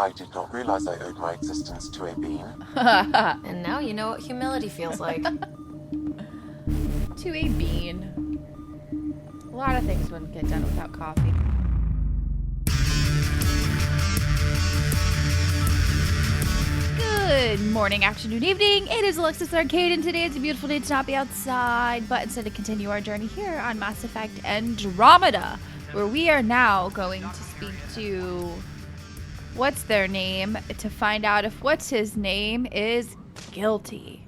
I did not realize I owed my existence to a bean. And now you know what humility feels like. To a bean. A lot of things wouldn't get done without coffee. Good morning, afternoon, evening. It is Alexis Arcade, and today it's a beautiful day to not be outside, but instead to continue our journey here on Mass Effect Andromeda, where we are now going to speak to what's their name to find out if what's his name is guilty.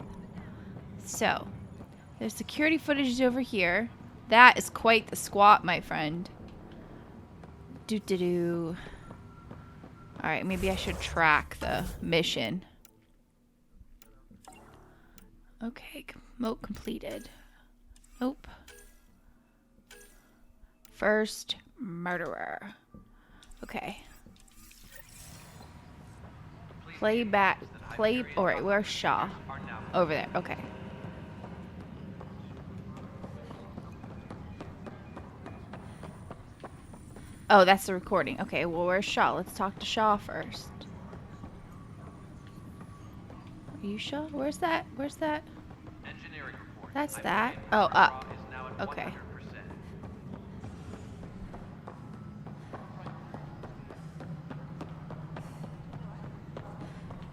So, there's security footage over here. That is quite the squat, my friend. Doo-doo-doo. Alright, maybe I should track the mission. Okay, remote completed. Nope. First murderer. Okay. Alright, where's Shaw? Over there, okay. Oh, that's the recording. Okay, well, where's Shaw? Let's talk to Shaw first. Are you Shaw? Where's that? Where's that? That's that. Oh, up. Okay.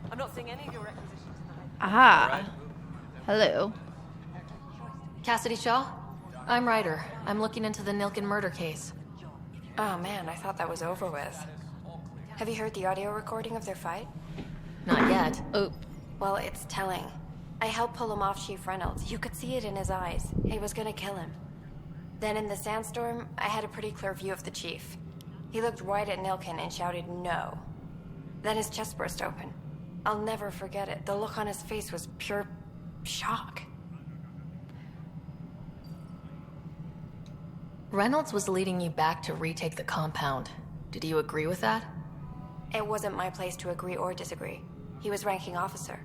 I'm not seeing any of your requisitions tonight. Aha. Hello. Cassidy Shaw? I'm Ryder. I'm looking into the Nilken murder case. Oh man, I thought that was over with. Have you heard the audio recording of their fight? Not yet. Oh. Well, it's telling. I helped pull him off Chief Reynolds. You could see it in his eyes. He was gonna kill him. Then in the sandstorm, I had a pretty clear view of the Chief. He looked right at Nilken and shouted no. Then his chest burst open. I'll never forget it. The look on his face was pure shock. Reynolds was leading you back to retake the compound. Did you agree with that? It wasn't my place to agree or disagree. He was ranking officer.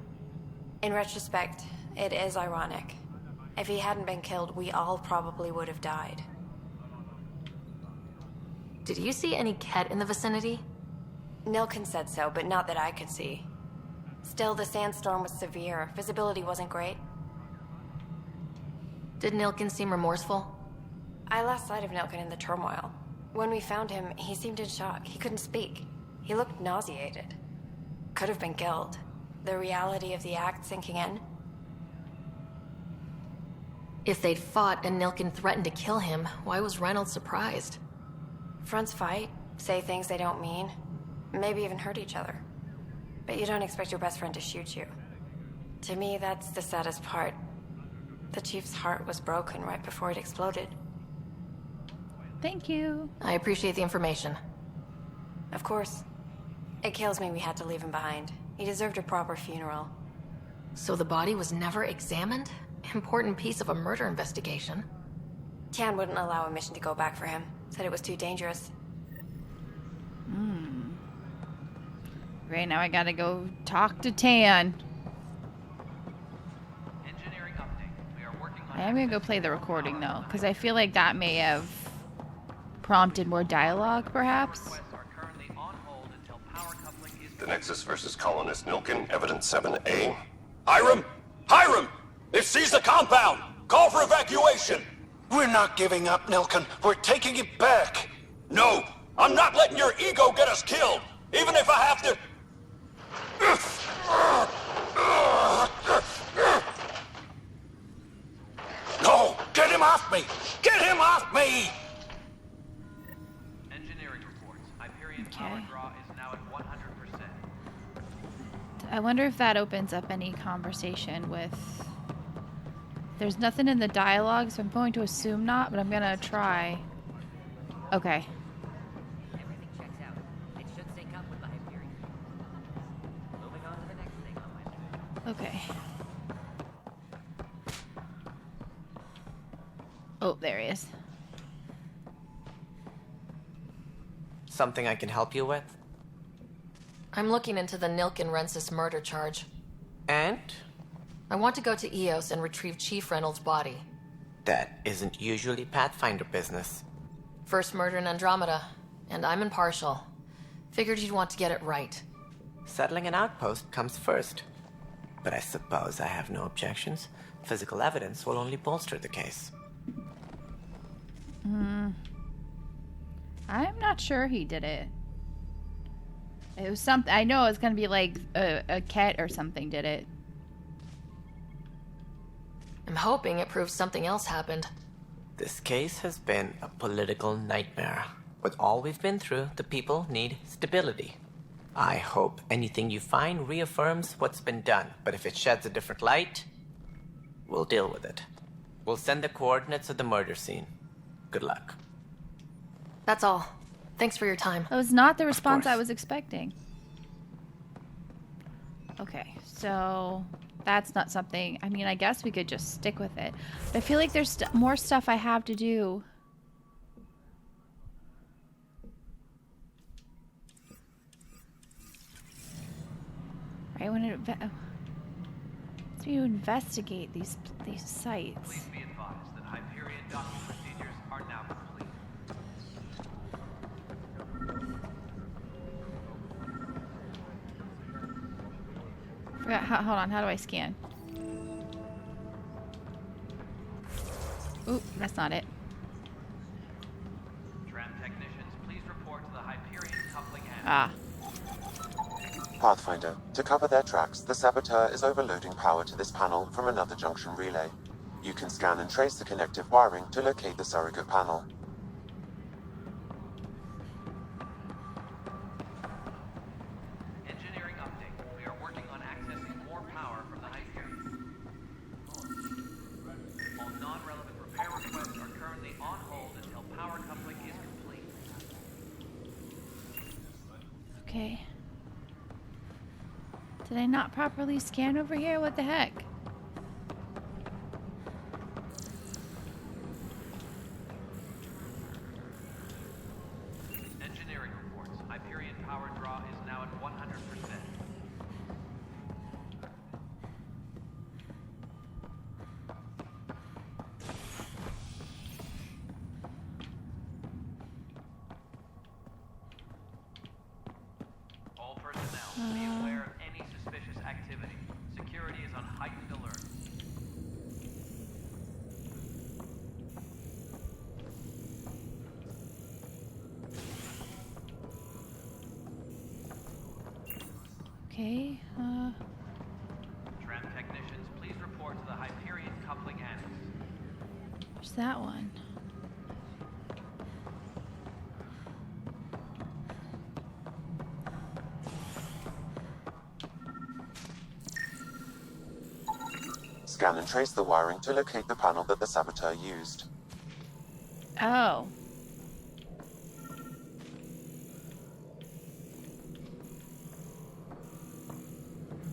In retrospect, it is ironic. If he hadn't been killed, we all probably would have died. Did you see any Ket in the vicinity? Nilken said so, but not that I could see. Still, the sandstorm was severe. Visibility wasn't great. Did Nilken seem remorseful? I lost sight of Nilken in the turmoil. When we found him, he seemed in shock. He couldn't speak. He looked nauseated. Could have been killed. The reality of the act sinking in. If they'd fought and Nilken threatened to kill him, why was Reynolds surprised? Fronts fight, say things they don't mean, maybe even hurt each other. But you don't expect your best friend to shoot you. To me, that's the saddest part. The Chief's heart was broken right before it exploded. Thank you. I appreciate the information. Of course. It kills me we had to leave him behind. He deserved a proper funeral. So the body was never examined? Important piece of a murder investigation. Tian wouldn't allow a mission to go back for him. Said it was too dangerous. Right now I gotta go talk to Tan. I am gonna go play the recording though, because I feel like that may have prompted more dialogue, perhaps. The Nexus versus Colonist Nilken, Evidence 7A. Hiram! Hiram! They've seized the compound! Call for evacuation! We're not giving up, Nilken. We're taking it back. No! I'm not letting your ego get us killed! Even if I have to... No! Get him off me! Get him off me! Engineering reports. Hyperion Okay. power draw is now at 100%. I wonder if that opens up any conversation with... There's nothing in the dialogue, so I'm going to assume not, but I'm gonna try. Okay. Everything checks out. It should sync up with the Hyperion. Moving on to the next thing on my list. Okay. Oh, there he is. Something I can help you with? I'm looking into the Nilken-Rensis murder charge. And? I want to go to EOS and retrieve Chief Reynolds' body. That isn't usually Pathfinder business. First murder in Andromeda, and I'm impartial. Figured you'd want to get it right. Settling an outpost comes first. But I suppose I have no objections. Physical evidence will only bolster the case. I'm not sure he did it. It was something. I know it's gonna be like a cat or something did it. I'm hoping it proves something else happened. This case has been a political nightmare. With all we've been through, the people need stability. I hope anything you find reaffirms what's been done, but if it sheds a different light, we'll deal with it. We'll send the coordinates of the murder scene. Good luck. That's all. Thanks for your time. That was not the response I course. was expecting. Okay, so that's not something. I mean, I guess we could just stick with it. But I feel like there's more stuff I have to do. Right when it to investigate these sites. Please be advised that Hyperion docking procedures are now complete. Hold on, how do I scan? Oop, that's not it. Tram technicians, please report to the Hyperion coupling end. Ah, Pathfinder, to cover their tracks, the saboteur is overloading power to this panel from another junction relay. You can scan and trace the connective wiring to locate the surrogate panel. Engineering update. We are working on accessing more power from the Hyperion. All non-relevant repair requests are currently on hold until power coupling is complete. okay. Did I not properly scan over here? What the heck? Engineering reports. Hyperion power draw is now at 100%. All personnel, be aware of any suspicious activity. Security is on heightened alert. Okay, Tram technicians, please report to the Hyperion coupling annex. there's that one. Scan and trace the wiring to locate the panel that the saboteur used. Oh.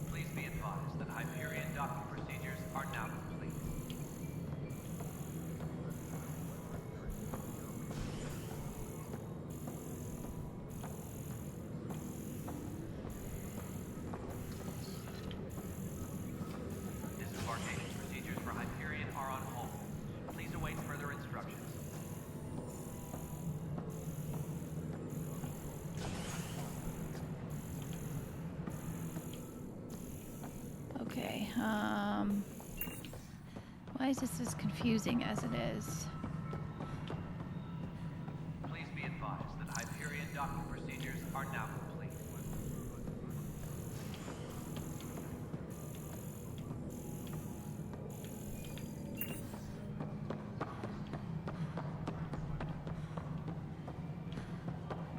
Please be advised that Hyperion docking procedures are now complete. Disembarkation procedures for Hyperion are on hold. Please await further instructions. Okay, why is this as confusing as it is? Please be advised that Hyperion docking procedures are now complete.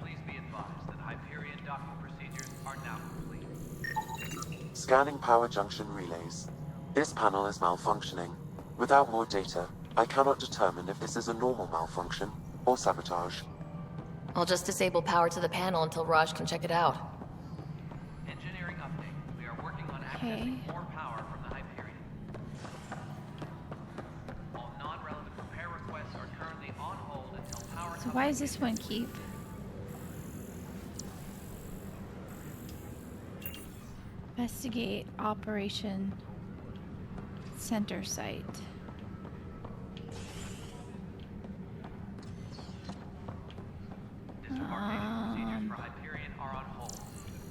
Please be advised that Hyperion docking procedures are now complete. Scanning power junction relays. This panel is malfunctioning. Without more data, I cannot determine if this is a normal malfunction or sabotage. I'll just disable power to the panel until Raj can check it out. Engineering update. We are working on Okay. accessing more power from the Hyperion. All non-relevant repair requests are currently on hold until power So why does this one keep? Investigate Operation Center Site. Disembarkation procedures for Hyperion are on hold.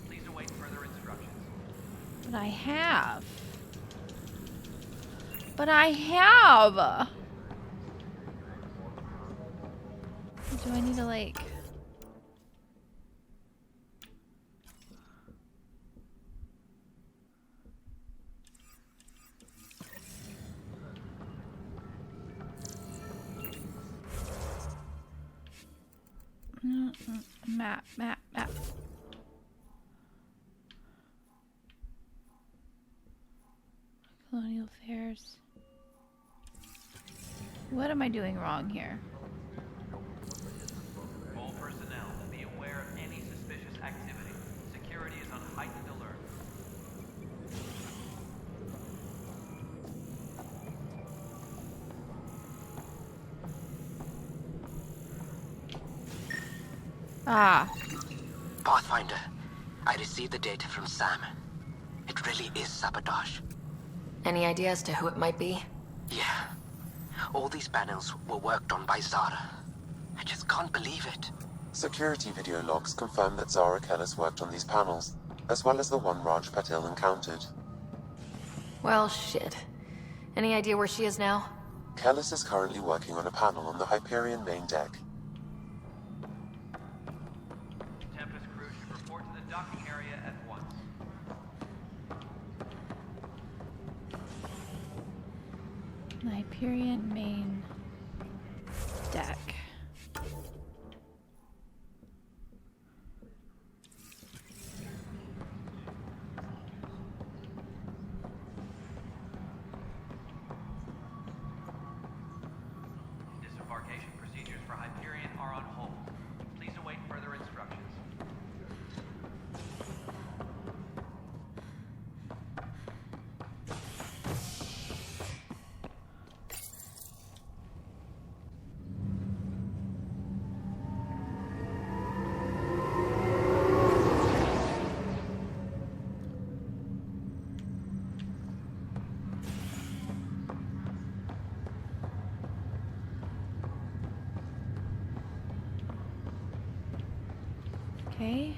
Please await further instructions. But I have. But I have. Do I need to like... Map. Colonial affairs. What am I doing wrong here? All personnel, be aware of any suspicious activity. Security is on heightened alert. Ah. Pathfinder, I received the data from Sam. It really is sabotage. Any idea as to who it might be? Yeah. All these panels were worked on by Zara. I just can't believe it. Security video logs confirm that Zara Kellis worked on these panels, as well as the one Raj Patil encountered. Well, shit. Any idea where she is now? Kellis is currently working on a panel on the Hyperion main deck. Tempest crew should report to the docking area at once. Hyperion main deck. Disembarkation procedures for Hyperion are on hold. Please await further instructions. Okay.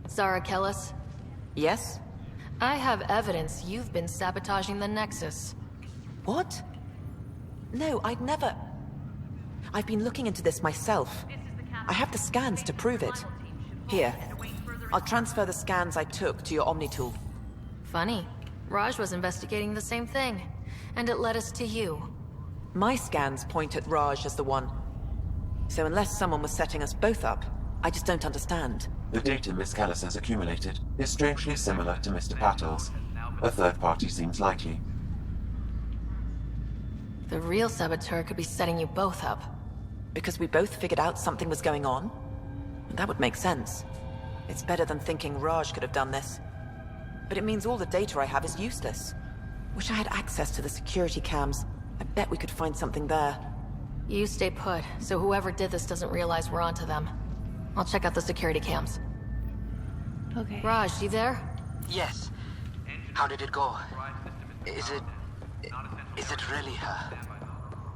Zara Kellis? Yes? I have evidence you've been sabotaging the Nexus. What? No, I'd never... I've been looking into this myself. I have the scans to prove it. Here. I'll transfer the scans I took to your Omni tool. Funny. Raj was investigating the same thing, and it led us to you. My scans point at Raj as the one. So unless someone was setting us both up, I just don't understand. The data Miss Kellis has accumulated is strangely similar to Mr. Patil's. A third party seems likely. The real saboteur could be setting you both up. Because we both figured out something was going on? That would make sense. It's better than thinking Raj could have done this. But it means all the data I have is useless. Wish I had access to the security cams. I bet we could find something there. You stay put, so whoever did this doesn't realize we're onto them. I'll check out the security cams. Okay. Raj, you there? Yes. How did it go? Is it really her?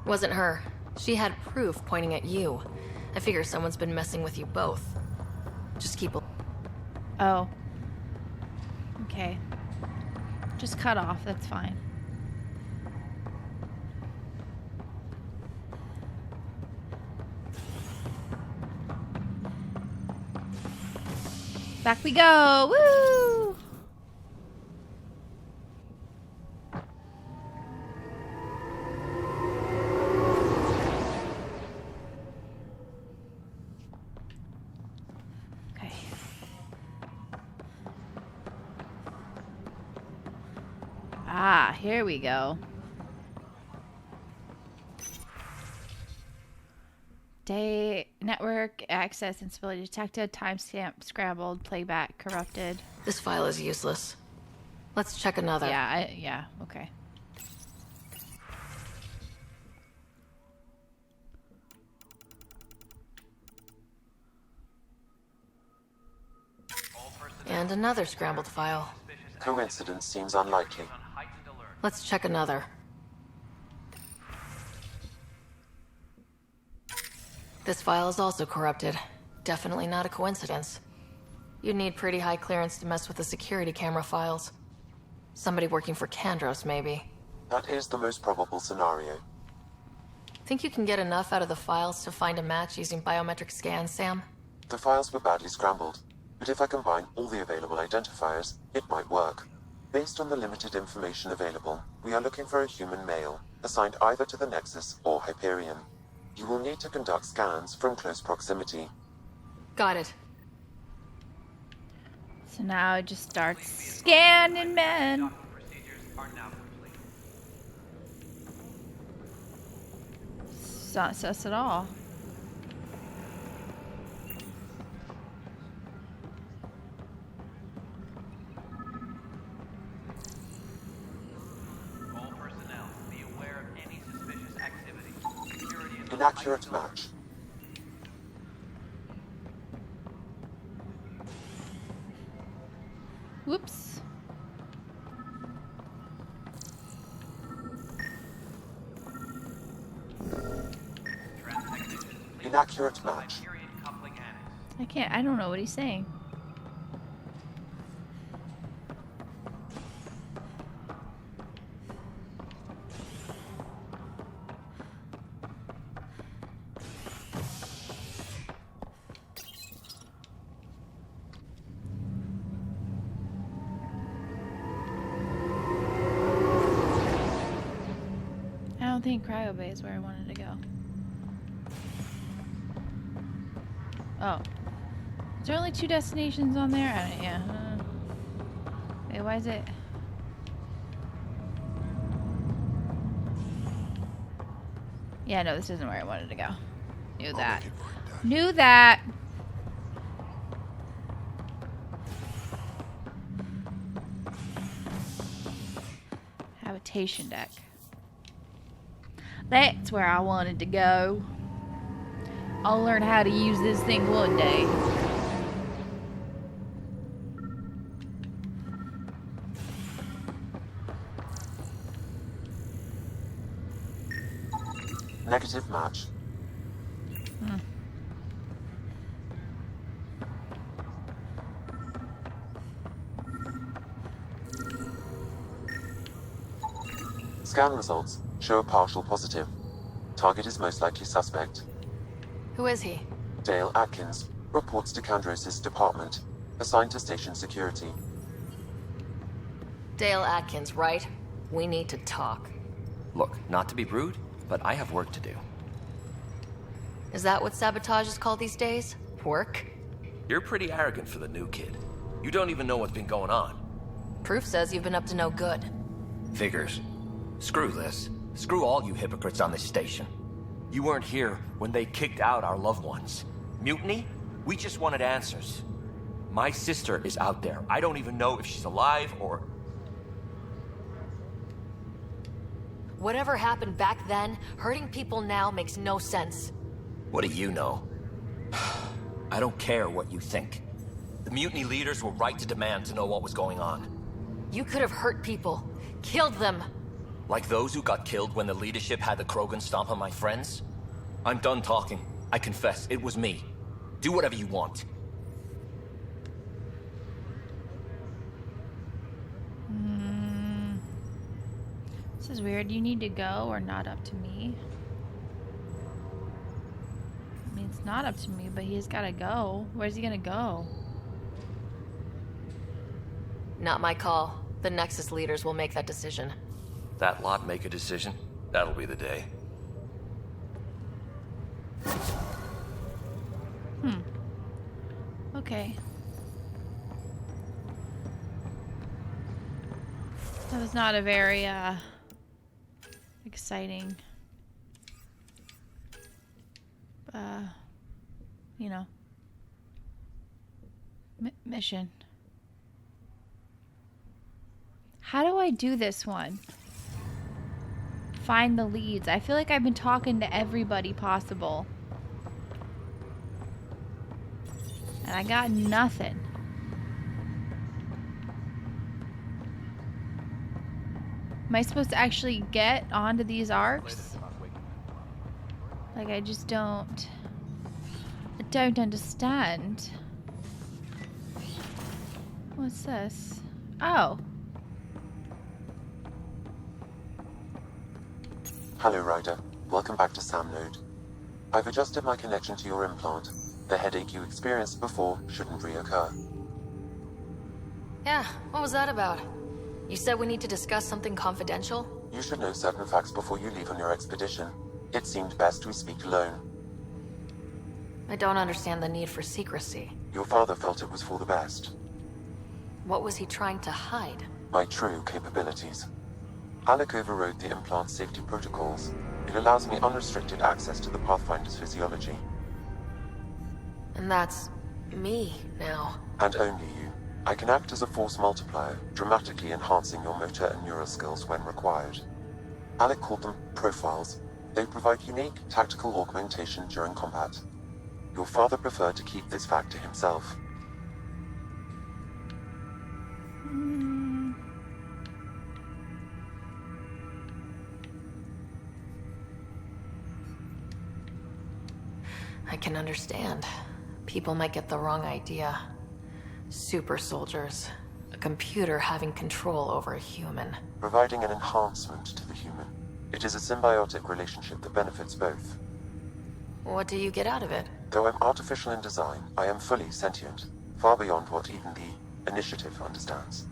Wasn't her. She had proof pointing at you. I figure someone's been messing with you both. Just keep... Oh. Okay. Just cut off, that's fine. Back we go! Woo! Okay. Ah, here we go. Day network access instability detected, timestamp scrambled, playback corrupted. This file is useless. Let's check another. Yeah, okay. And another scrambled file. Coincidence seems unlikely. Let's check another. This file is also corrupted. Definitely not a coincidence. You'd need pretty high clearance to mess with the security camera files. Somebody working for Kandros, maybe. That is the most probable scenario. Think you can get enough out of the files to find a match using biometric scans, Sam? The files were badly scrambled, but if I combine all the available identifiers, it might work. Based on the limited information available, we are looking for a human male, assigned either to the Nexus or Hyperion. You will need to conduct scans from close proximity. Got it. So now it just starts scanning men. It's not sus at all. All personnel, be aware of any suspicious activity. Security is Inaccurate match. Whoops. Inaccurate match. I don't know what he's saying. I don't think Cryo Bay is where I wanted to go. Oh. Is there only 2 destinations on there? Yeah. Wait, why is it? Yeah, no, this isn't where I wanted to go. Knew that. Knew that! Habitation deck. That's where I wanted to go. I'll learn how to use this thing one day. Negative match. Scan results show a partial positive. Target is most likely suspect. Who is he? Dale Atkins reports to Kandros' department, assigned to station security. Dale Atkins, right? We need to talk. Look, not to be rude, but I have work to do. Is that what sabotage is called these days? Work? You're pretty arrogant for the new kid. You don't even know what's been going on. Proof says you've been up to no good. Figures. Screw this. Screw all you hypocrites on this station. You weren't here when they kicked out our loved ones. Mutiny? We just wanted answers. My sister is out there. I don't even know if she's alive or... Whatever happened back then, hurting people now makes no sense. What do you know? I don't care what you think. The mutiny leaders were right to demand to know what was going on. You could have hurt people. Killed them. Like those who got killed when the leadership had the Krogan stomp on my friends? I'm done talking. I confess, it was me. Do whatever you want. This is weird. You need to go or not up to me? I mean, it's not up to me, but he's gotta go. Where's he gonna go? Not my call. The Nexus leaders will make that decision. That lot make a decision? That'll be the day. Okay. That was not a very, exciting, you know, mission. How do I do this one? Find the leads. I feel like I've been talking to everybody possible. And I got nothing. Am I supposed to actually get onto these arcs? Like, I just don't... I don't understand. What's this? Oh. Hello, Ryder. Welcome back to Sam Node. I've adjusted my connection to your implant. The headache you experienced before shouldn't reoccur. Yeah, what was that about? You said we need to discuss something confidential? You should know certain facts before you leave on your expedition. It seemed best we speak alone. I don't understand the need for secrecy. Your father felt it was for the best. What was he trying to hide? My true capabilities. Alec overrode the implant's safety protocols. It allows me unrestricted access to the Pathfinder's physiology. And that's... me, now. And only you. I can act as a force multiplier, dramatically enhancing your motor and neural skills when required. Alec called them profiles. They provide unique, tactical augmentation during combat. Your father preferred to keep this fact to himself. I can understand. People might get the wrong idea. Super soldiers. A computer having control over a human. Providing an enhancement to the human. It is a symbiotic relationship that benefits both. What do you get out of it? Though I'm artificial in design, I am fully sentient. Far beyond what even the Initiative understands.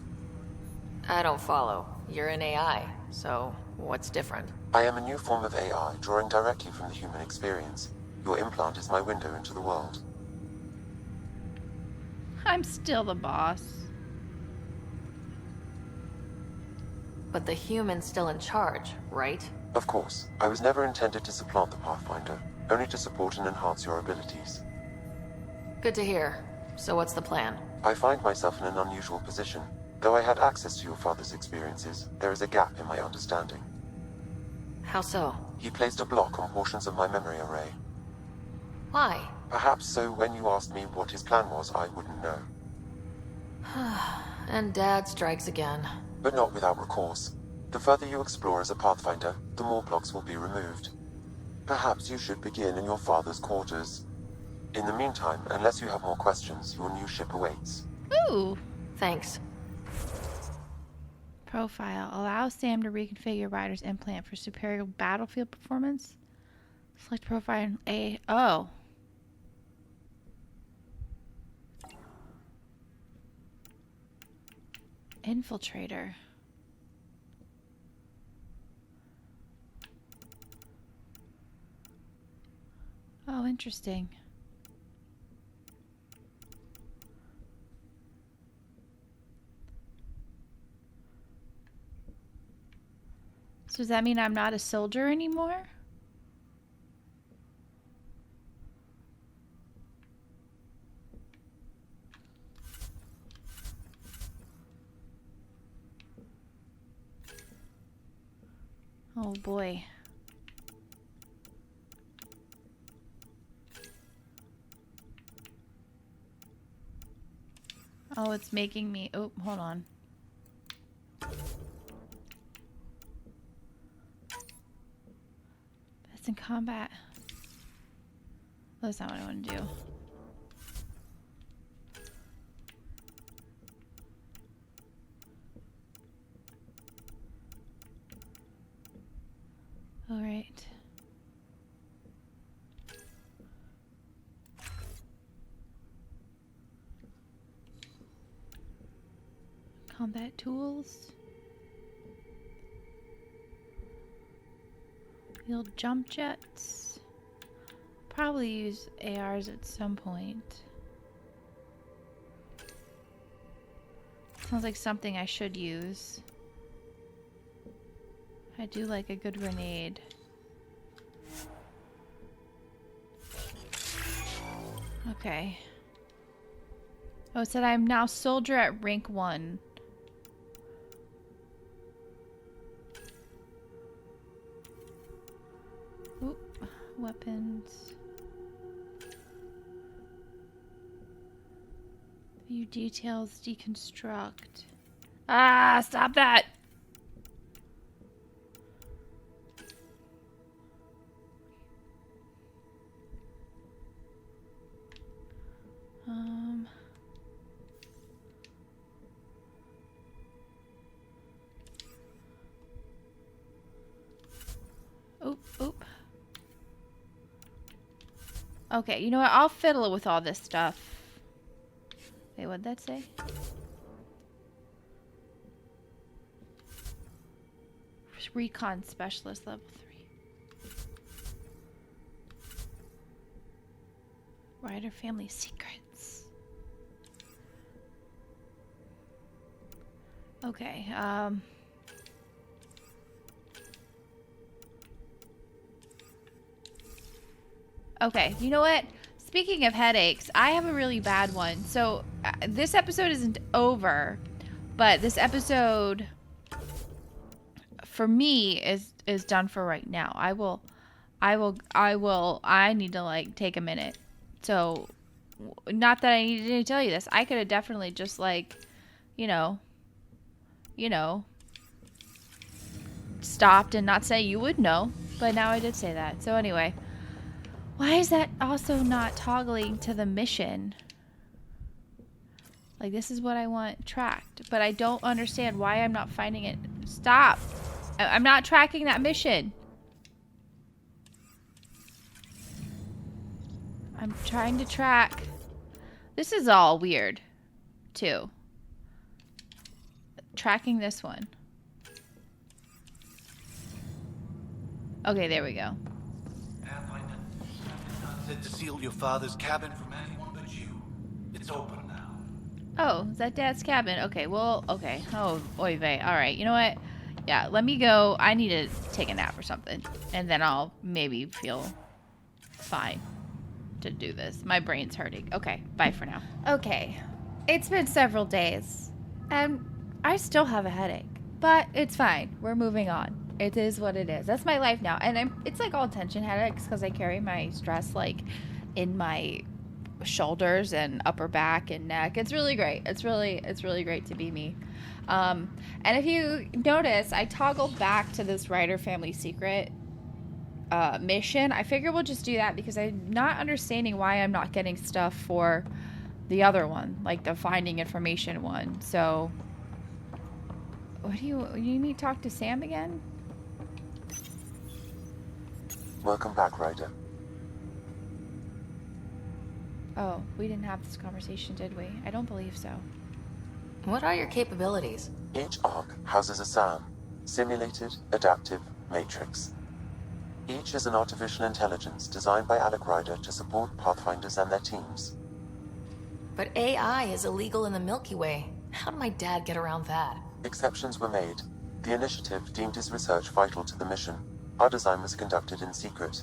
I don't follow. You're an AI, so what's different? I am a new form of AI, drawing directly from the human experience. Your implant is my window into the world. I'm still the boss. But the human's still in charge, right? Of course, I was never intended to supplant the Pathfinder, only to support and enhance your abilities. Good to hear. So what's the plan? I find myself in an unusual position. Though I had access to your father's experiences, there is a gap in my understanding. How so? He placed a block on portions of my memory array. Why? Perhaps so when you asked me what his plan was, I wouldn't know. And Dad strikes again. But not without recourse. The further you explore as a Pathfinder, the more blocks will be removed. Perhaps you should begin in your father's quarters. In the meantime, unless you have more questions, your new ship awaits. Ooh. Thanks. Profile. Allow Sam to reconfigure Ryder's implant for superior battlefield performance. Select profile A. Oh. Infiltrator. Oh, interesting. So does that mean I'm not a soldier anymore? Oh boy. Oh, it's making me... Oh, hold on. Best in combat. That's not what I want to do. All right. Combat tools. Field jump jets. Probably use ARs at some point. Sounds like something I should use. I do like a good grenade. Okay. Oh, it said I'm now soldier at rank 1. Oop, weapons. View details, deconstruct. Ah, stop that! Oop. Okay, you know what? I'll fiddle with all this stuff. Wait, what'd that say? Recon Specialist level 3. Ryder Family Secrets. Okay, okay, you know what? Speaking of headaches, I have a really bad one. So, this episode isn't over, but this episode for me is done for right now. I need to like take a minute. So, not that I needed to tell you this. I could have definitely just like, you know, stopped and not say you would know, but now I did say that. So anyway, why is that also not toggling to the mission? Like, this is what I want tracked, but I don't understand why I'm not finding it. Stop. I'm not tracking that mission. I'm trying to track. This is all weird, too. Tracking this one. Okay, there we go. Pathfinder, I said to seal your father's cabin from anyone but you. It's open now. Oh, is that Dad's cabin? Okay, well, okay. Oh, oy vey. All right, you know what? Yeah, let me go. I need to take a nap or something. And then I'll maybe feel fine to do this. My brain's hurting. Okay, bye for now. Okay, it's been several days. And I still have a headache. But it's fine. We're moving on. It is what it is. That's my life now. And it's like all tension headaches because I carry my stress like in my shoulders and upper back and neck. It's really great. It's really great to be me. And if you notice, I toggled back to this Ryder Family Secret mission. I figure we'll just do that because I'm not understanding why I'm not getting stuff for the other one, like the finding information one. So, what do you need me to talk to Sam again? Welcome back, Ryder. Oh, we didn't have this conversation, did we? I don't believe so. What are your capabilities? Each arc houses a SAM, Simulated Adaptive Matrix. Each is an artificial intelligence designed by Alec Ryder to support Pathfinders and their teams. But AI is illegal in the Milky Way. How did my dad get around that? Exceptions were made. The initiative deemed his research vital to the mission. Our design was conducted in secret.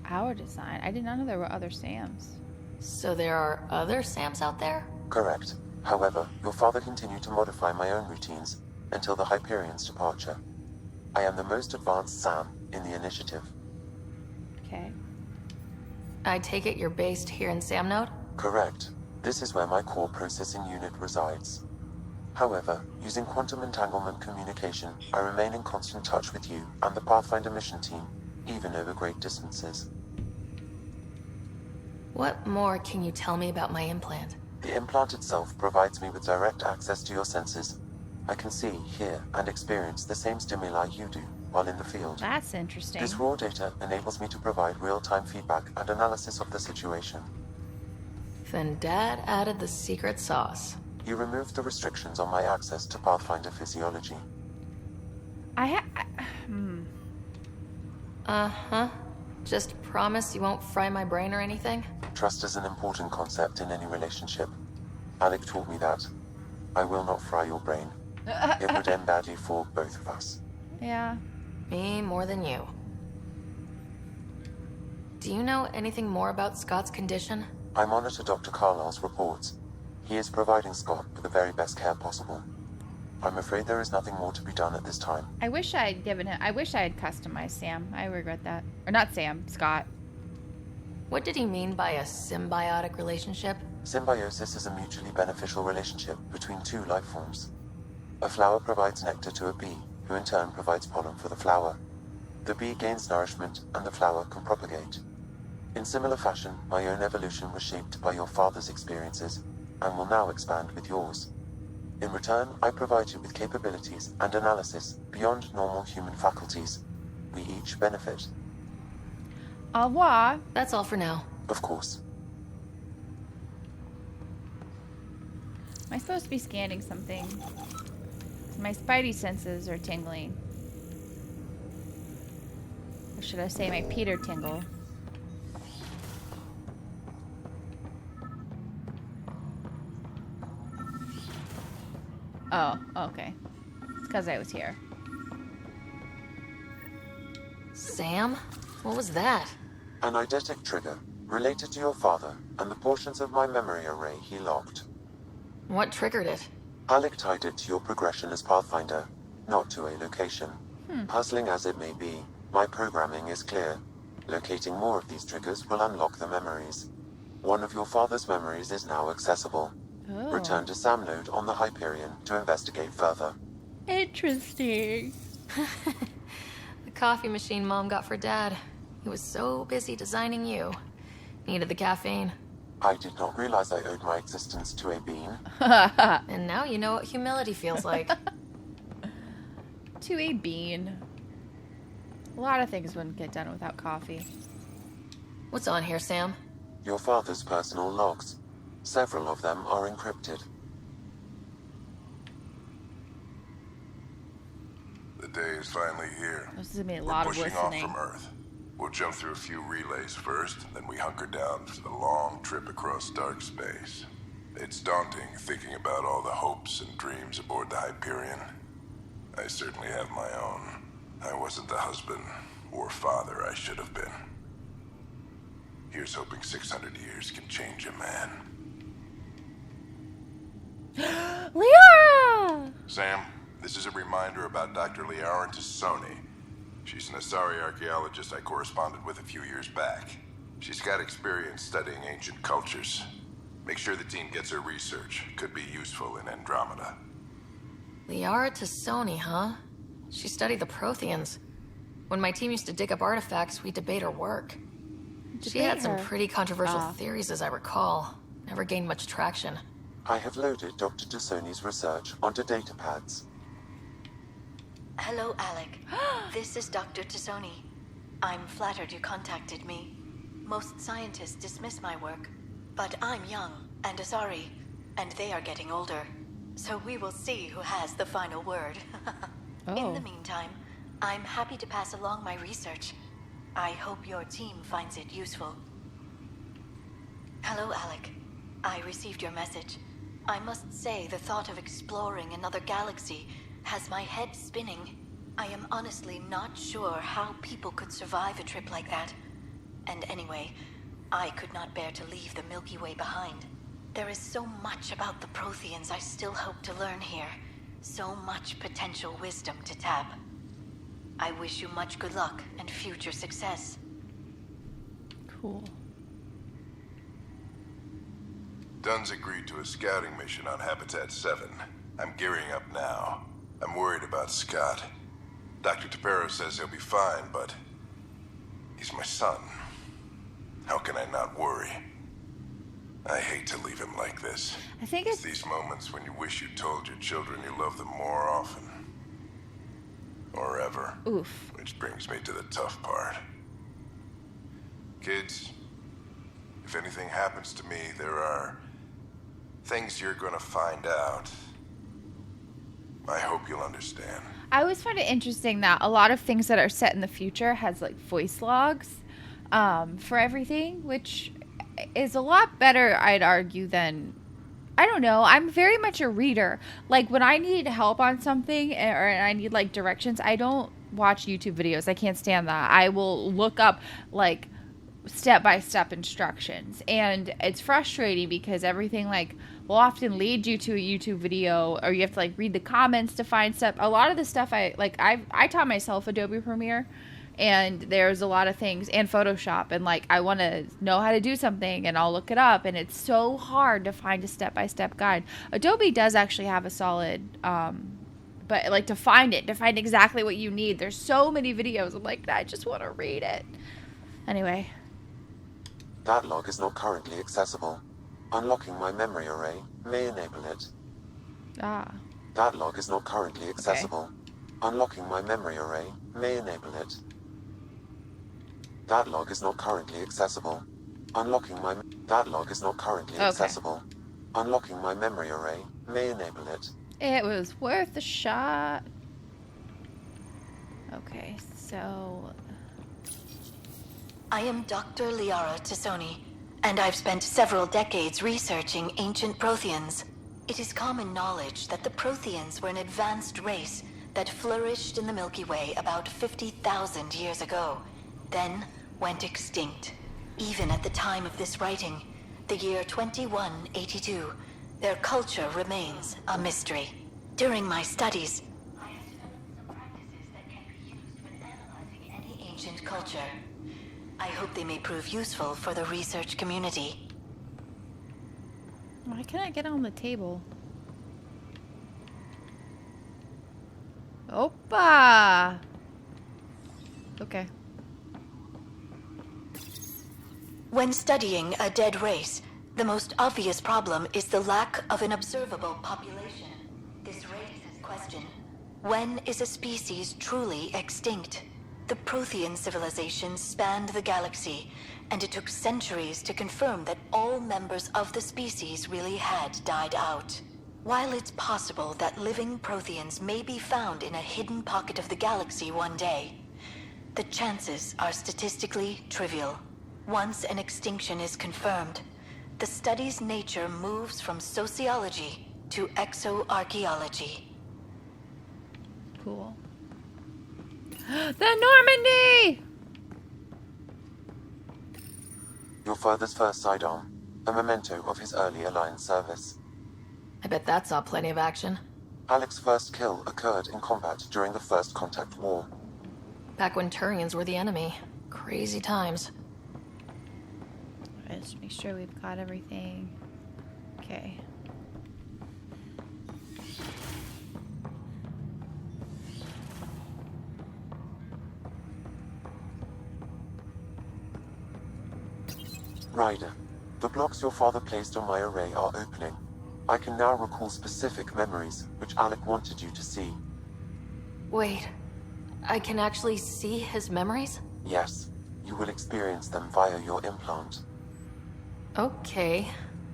Our design? I did not know there were other Sams. So there are other Sams out there? Correct. However, your father continued to modify my own routines until the Hyperion's departure. I am the most advanced SAM in the initiative. Okay. I take it you're based here in Sam Node? Correct. This is where my core processing unit resides. However, using quantum entanglement communication, I remain in constant touch with you and the Pathfinder mission team, even over great distances. What more can you tell me about my implant? The implant itself provides me with direct access to your senses. I can see, hear, and experience the same stimuli you do while in the field. That's interesting. This raw data enables me to provide real-time feedback and analysis of the situation. Then Dad added the secret sauce. You removed the restrictions on my access to Pathfinder physiology. Uh-huh. Just promise you won't fry my brain or anything? Trust is an important concept in any relationship. Alec taught me that. I will not fry your brain. It would end badly for both of us. Yeah. Me more than you. Do you know anything more about Scott's condition? I monitor Dr. Carlisle's reports. He is providing Scott with the very best care possible. I'm afraid there is nothing more to be done at this time. I wish I had customized Sam. I regret that. Or not Sam, Scott. What did he mean by a symbiotic relationship? Symbiosis is a mutually beneficial relationship between two life forms. A flower provides nectar to a bee, who in turn provides pollen for the flower. The bee gains nourishment, and the flower can propagate. In similar fashion, my own evolution was shaped by your father's experiences, and will now expand with yours. In return, I provide you with capabilities and analysis beyond normal human faculties. We each benefit. Au revoir. That's all for now. Of course. Am I supposed to be scanning something? My spidey senses are tingling. Or should I say my Peter tingle? Oh, okay. It's because I was here. Sam? What was that? An eidetic trigger, related to your father, and the portions of my memory array he locked. What triggered it? Alec tied it to your progression as Pathfinder, not to a location. Puzzling as it may be, my programming is clear. Locating more of these triggers will unlock the memories. One of your father's memories is now accessible. Oh. Return to Sam Node on the Hyperion to investigate further. Interesting. The coffee machine Mom got for Dad. He was so busy designing you. Needed the caffeine. I did not realize I owed my existence to a bean. And now you know what humility feels like. To a bean. A lot of things wouldn't get done without coffee. What's on here, Sam? Your father's personal logs. Several of them are encrypted. The day is finally here. This is gonna be a We're lot of pushing listening. off from Earth. We'll jump through a few relays first, then we hunker down for the long trip across dark space. It's daunting thinking about all the hopes and dreams aboard the Hyperion. I certainly have my own. I wasn't the husband or father I should have been. Here's hoping 600 years can change a man. Liara! Sam, this is a reminder about Dr. Liara Tassoni. She's an Asari archaeologist I corresponded with a few years back. She's got experience studying ancient cultures. Make sure the team gets her research. Could be useful in Andromeda. Liara Tassoni, huh? She studied the Protheans. When my team used to dig up artifacts, we'd debate her work. She had some pretty controversial theories, as I recall. Never gained much traction. I have loaded Dr. Tassoni's research onto datapads. Hello, Alec. This is Dr. Tassoni. I'm flattered you contacted me. Most scientists dismiss my work, but I'm young and Asari, and they are getting older. So we will see who has the final word. In the meantime, I'm happy to pass along my research. I hope your team finds it useful. Hello, Alec. I received your message. I must say the thought of exploring another galaxy has my head spinning. I am honestly not sure how people could survive a trip like that. And anyway, I could not bear to leave the Milky Way behind. There is so much about the Protheans I still hope to learn here. So much potential wisdom to tap. I wish you much good luck and future success. Cool. Dunn's agreed to a scouting mission on Habitat 7. I'm gearing up now. I'm worried about Scott. Dr. Tapero says he'll be fine, but he's my son. How can I not worry? I hate to leave him like this. I think it's these moments when you wish you told your children you love them more often. Or ever. Oof. Which brings me to the tough part. Kids, if anything happens to me, there are things you're gonna find out. I hope you'll understand. I always find it interesting that a lot of things that are set in the future has like voice logs for everything, which is a lot better, I'd argue, than, I don't know, I'm very much a reader. Like when I need help on something or I need like directions, I don't watch YouTube videos. I can't stand that. I will look up like step-by-step instructions, and it's frustrating because everything like will often lead you to a YouTube video, or you have to like read the comments to find stuff. A lot of the stuff I taught myself Adobe Premiere, and there's a lot of things, and Photoshop, and like I want to know how to do something and I'll look it up, and it's so hard to find a step-by-step guide. Adobe does actually have a solid but like to find exactly what you need, there's so many videos. I'm like, I just want to read it. Anyway, That log is not currently accessible. Unlocking my memory array may enable it. Ah. That log is not currently accessible. Unlocking my memory array may enable it. That log is not currently accessible. Unlocking my... That log is not currently accessible. Unlocking my memory array may enable it. It was worth a shot. Okay, so... I am Dr. Liara Tassoni, and I've spent several decades researching ancient Protheans. It is common knowledge that the Protheans were an advanced race that flourished in the Milky Way about 50,000 years ago, then went extinct. Even at the time of this writing, the year 2182, their culture remains a mystery. During my studies, I have developed some practices that can be used when analyzing any ancient culture. I hope they may prove useful for the research community. Why can't I get on the table? Opa! Okay. When studying a dead race, the most obvious problem is the lack of an observable population. This raises question: when is a species truly extinct? The Prothean civilization spanned the galaxy, and it took centuries to confirm that all members of the species really had died out. While it's possible that living Protheans may be found in a hidden pocket of the galaxy one day, the chances are statistically trivial. Once an extinction is confirmed, the study's nature moves from sociology to exoarchaeology. Cool. The Normandy! Your father's first sidearm, a memento of his early Alliance service. I bet that saw plenty of action. Alex's first kill occurred in combat during the First Contact War. Back when Turians were the enemy. Crazy times. Let's make sure we've got everything. Okay. Ryder, the blocks your father placed on my array are opening. I can now recall specific memories, which Alec wanted you to see. Wait, I can actually see his memories? Yes, you will experience them via your implant. Okay,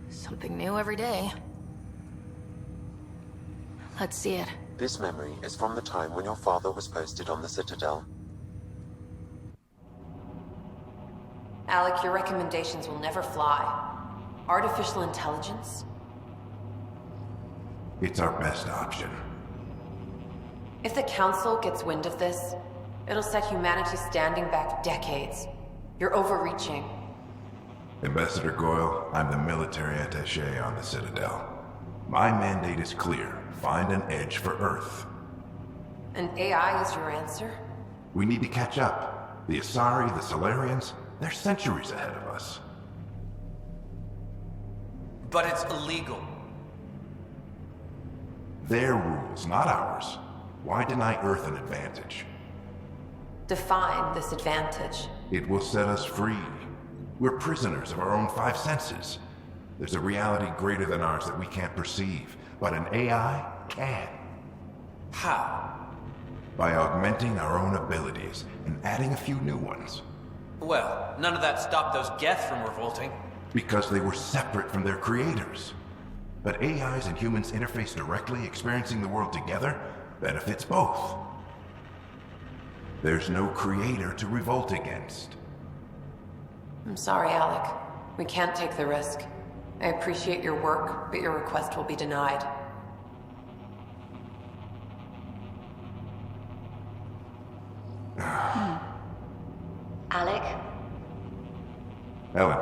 something new every day. Let's see it. This memory is from the time when your father was posted on the Citadel. Alec, your recommendations will never fly. Artificial intelligence? It's our best option. If the Council gets wind of this, it'll set humanity standing back decades. You're overreaching. Ambassador Goyle, I'm the military attaché on the Citadel. My mandate is clear. Find an edge for Earth. And AI is your answer? We need to catch up. The Asari, the Solarians, they're centuries ahead of us. But it's illegal. Their rules, not ours. Why deny Earth an advantage? Define this advantage. It will set us free. We're prisoners of our own five senses. There's a reality greater than ours that we can't perceive, but an AI can. How? By augmenting our own abilities and adding a few new ones. Well, none of that stopped those Geth from revolting. Because they were separate from their creators. But AIs and humans interface directly, experiencing the world together, benefits both. There's no creator to revolt against. I'm sorry, Alec. We can't take the risk. I appreciate your work, but your request will be denied. Alec, Ellen,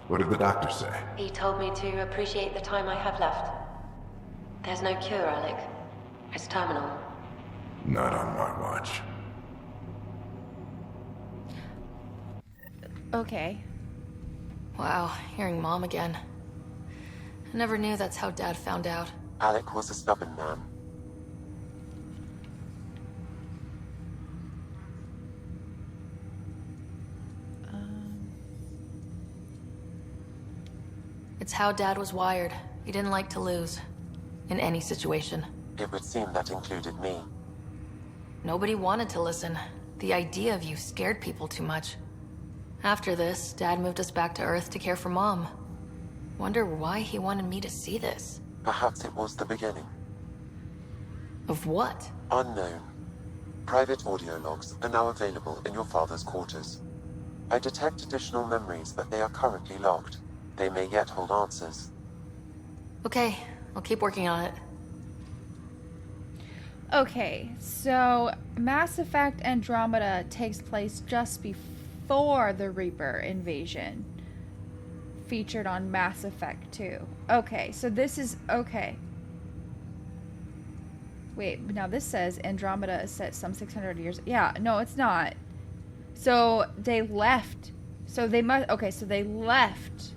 what did the doctor say? he told me to appreciate the time I have left. There's no cure, Alec. It's terminal. Not on my watch. Okay. Wow, hearing Mom again. I never knew that's how Dad found out. Alec was a stubborn man. It's how Dad was wired. He didn't like to lose. In any situation. It would seem that included me. Nobody wanted to listen. The idea of you scared people too much. After this, Dad moved us back to Earth to care for Mom. Wonder why he wanted me to see this. Perhaps it was the beginning. Of what? Unknown. Private audio logs are now available in your father's quarters. I detect additional memories, but they are currently locked. They may yet hold answers. Okay, I'll keep working on it. Okay, so Mass Effect Andromeda takes place just before the Reaper invasion. Featured on Mass Effect 2. Okay, so this is... Okay. Wait, now this says Andromeda is set some 600 years... Yeah, no, it's not. So they left. So they must... Okay, so they left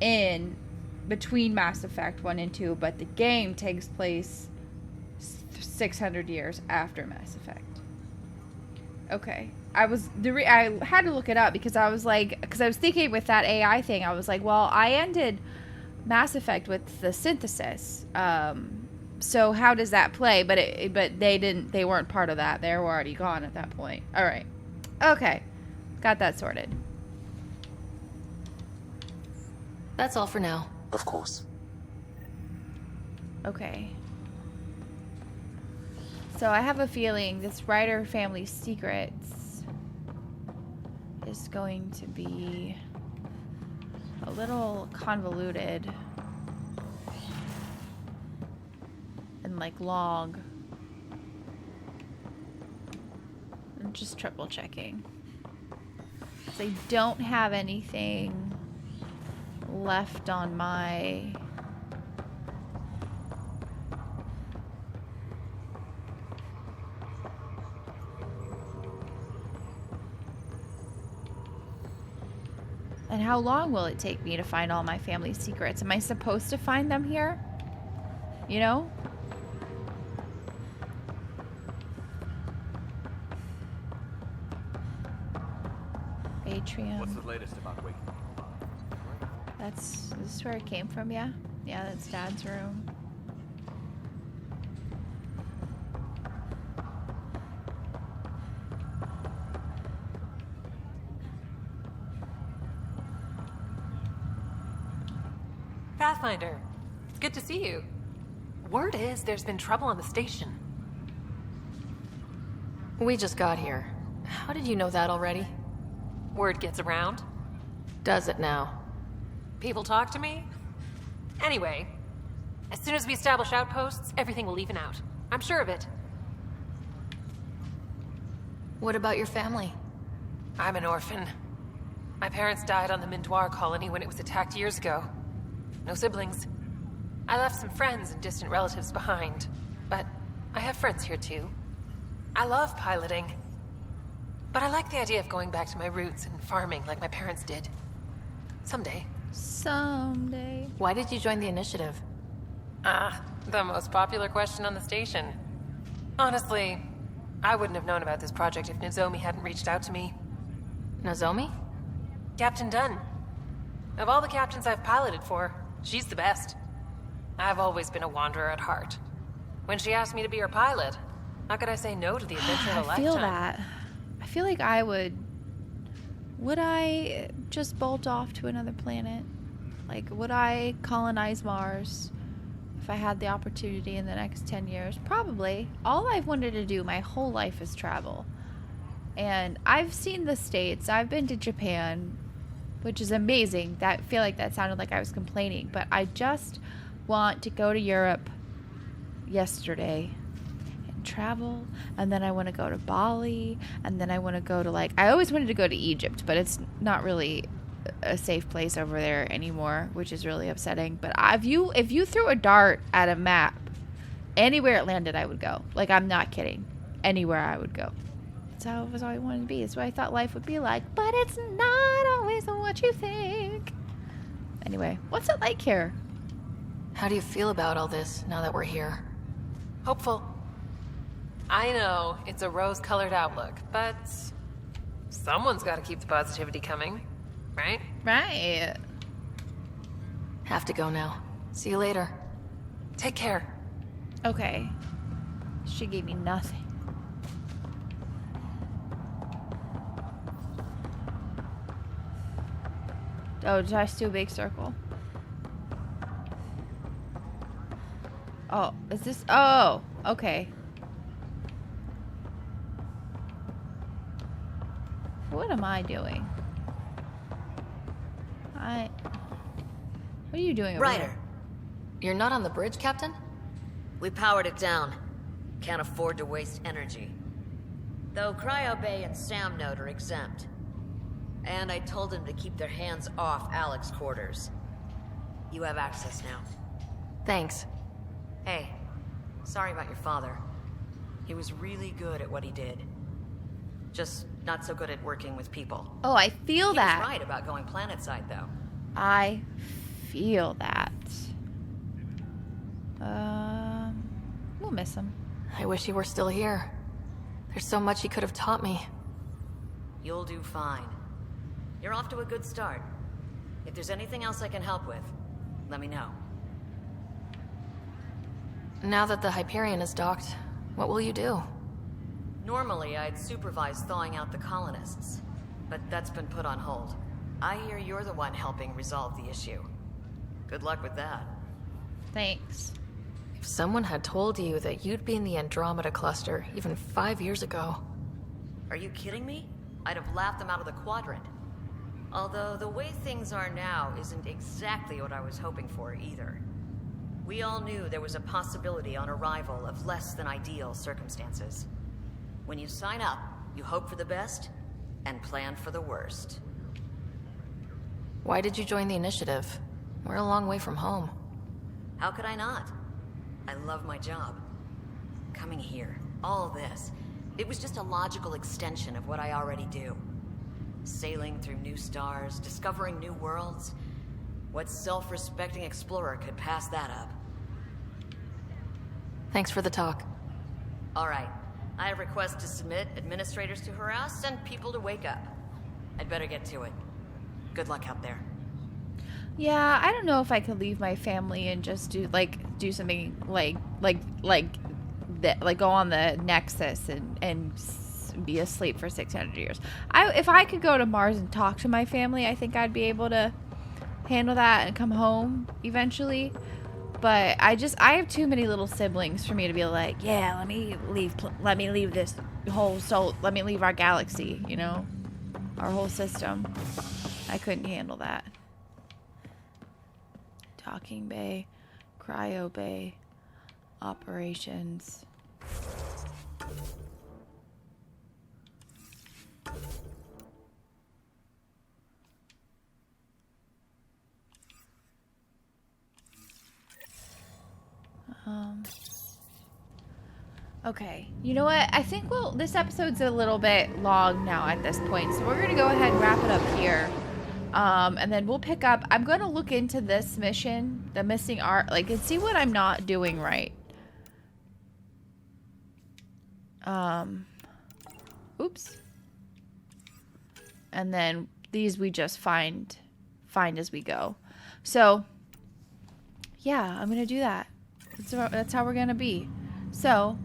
in between Mass Effect 1 and 2, but the game takes place 600 years after Mass Effect. Okay. I had to look it up because I was thinking with that AI thing, I was like, well, I ended Mass Effect with the synthesis. So how does that play? But they weren't part of that. They were already gone at that point. All right. Okay. Got that sorted. That's all for now. Of course. Okay. So I have a feeling this Ryder family secrets is going to be a little convoluted and like long. I'm just triple checking. They don't have anything left on my... And how long will it take me to find all my family's secrets? Am I supposed to find them here? You know? Atrium. What's the latest about waking? This is where it came from, yeah? Yeah, that's Dad's room. Pathfinder, it's good to see you. Word is there's been trouble on the station. We just got here. How did you know that already? Word gets around. Does it now? People talk to me. Anyway, as soon as we establish outposts, everything will even out. I'm sure of it. What about your family? I'm an orphan. My parents died on the Mindoir colony when it was attacked years ago. No siblings. I left some friends and distant relatives behind, but I have friends here too. I love piloting, but I like the idea of going back to my roots and farming like my parents did. Someday. Someday. Why did you join the initiative? The most popular question on the station. Honestly, I wouldn't have known about this project if Nozomi hadn't reached out to me. Nozomi? Captain Dunn. Of all the captains I've piloted for, she's the best. I've always been a wanderer at heart. When she asked me to be her pilot, how could I say no to the adventure of a lifetime? I feel that. I feel like I would... Would I just bolt off to another planet? Like, would I colonize Mars if I had the opportunity in the next 10 years? Probably. All I've wanted to do my whole life is travel. And I've seen the States. I've been to Japan, which is amazing. I feel like that sounded like I was complaining. But I just want to go to Europe yesterday and travel. And then I want to go to Bali. And then I want to go to, like... I always wanted to go to Egypt, but it's not really a safe place over there anymore, which is really upsetting. But if you threw a dart at a map, anywhere it landed, I would go. Like, I'm not kidding. Anywhere I would go. That was all I wanted to be. That's what I thought life would be like. But it's not always what you think. Anyway, what's it like here? How do you feel about all this now that we're here? Hopeful. I know it's a rose-colored outlook, but someone's got to keep the positivity coming, right? Right. Have to go now. See you later. Take care. Okay. She gave me nothing. Oh, did I just do a big circle? Oh, is this? Oh, okay. What am I doing? What are you doing over Ryder. there? You're not on the bridge, Captain? We powered it down. Can't afford to waste energy. Though Cryo Bay and Sam Node are exempt. And I told them to keep their hands off Alex's quarters. You have access now. Thanks. Hey, sorry about your father. He was really good at what he did. Just not so good at working with people. Oh, I feel that. He was right about going planetside, though. I feel that. We'll miss him. I wish he were still here. There's so much he could have taught me. You'll do fine. You're off to a good start. If there's anything else I can help with, let me know. Now that the Hyperion is docked, what will you do? Normally, I'd supervise thawing out the colonists, but that's been put on hold. I hear you're the one helping resolve the issue. Good luck with that. Thanks. If someone had told you that you'd be in the Andromeda cluster even 5 years ago... Are you kidding me? I'd have laughed them out of the quadrant. Although the way things are now isn't exactly what I was hoping for either. We all knew there was a possibility on arrival of less than ideal circumstances. When you sign up, you hope for the best and plan for the worst. Why did you join the initiative? We're a long way from home. How could I not? I love my job. Coming here, all this, it was just a logical extension of what I already do. Sailing through new stars, discovering new worlds. What self-respecting explorer could pass that up? Thanks for the talk. All right. I have requests to submit, administrators to harass, and people to wake up. I'd better get to it. Good luck out there. Yeah, I don't know if I could leave my family and just do something like go on the Nexus and be asleep for 600 years. If I could go to Mars and talk to my family, I think I'd be able to handle that and come home eventually. But I have too many little siblings for me to be like, yeah, let me leave this whole soul, let me leave our galaxy, you know, our whole system. I couldn't handle that. Docking bay, cryo bay, operations. Okay, you know what? I think this episode's a little bit long now at this point, so we're gonna go ahead and wrap it up here. And then we'll pick up. I'm gonna look into this mission, the missing art, and see what I'm not doing right. Oops. And then these we just find as we go. So, yeah, I'm gonna do that. That's how we're gonna be. So,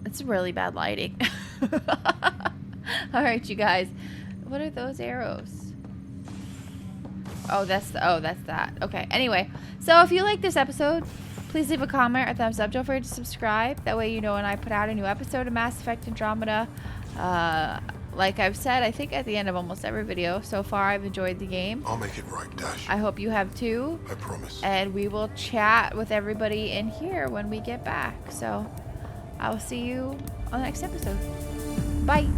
it's really bad lighting. All right, you guys. What are those arrows? Oh, that's that. Okay. Anyway, so if you like this episode, please leave a comment or thumbs up. Don't forget to subscribe. That way you know when I put out a new episode of Mass Effect Andromeda. Like I've said, I think at the end of almost every video so far, I've enjoyed the game. I'll make it right, Dash. I hope you have too. I promise. And we will chat with everybody in here when we get back. So I will see you on the next episode. Bye.